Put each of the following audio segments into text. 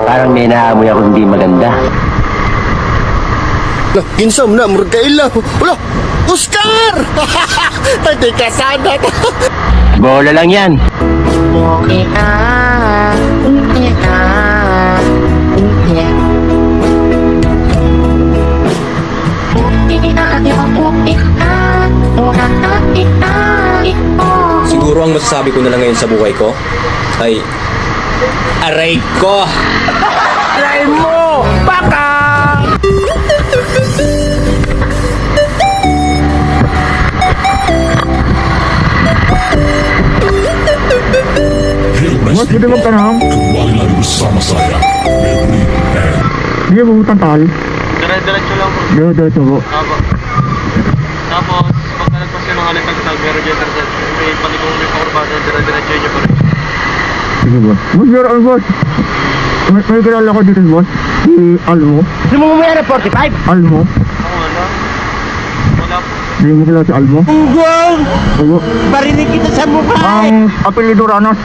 Parang may naamoy ako hindi maganda. Kinsam na, muragkaila. Wala, Oscar! Tadi ka sana. Bola lang yan. Siguro ang masasabi ko na lang ngayon sa buhay ko ay aray ko! Aray mo! Baka! Mas pwede magtanong? Kembali lagi bersama saya, Febri and Hindi mo utang tal. Dire-diretso lang po. Diretso po. Apo. Tapos, pagka nagpasya ng halitag tag, meron dyan sir. May paligong may pakurbada, dire-diretso nyo pa rin. Sige boss. Boss, meron boss. May kilala ko dito boss. Si Almo. Gusto mo mamaya na 45? Almo. Ako wala. Wala po. Hindi mo kilala si Almo. Ugong! Opo. Barinig kita sa mukha! Ang apelido Ranas.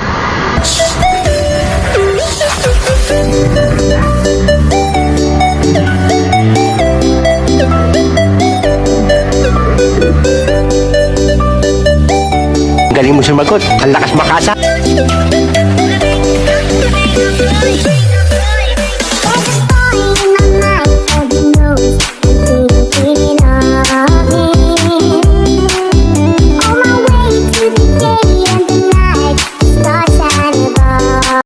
Galing mo sumagot. Ang lakas makasa.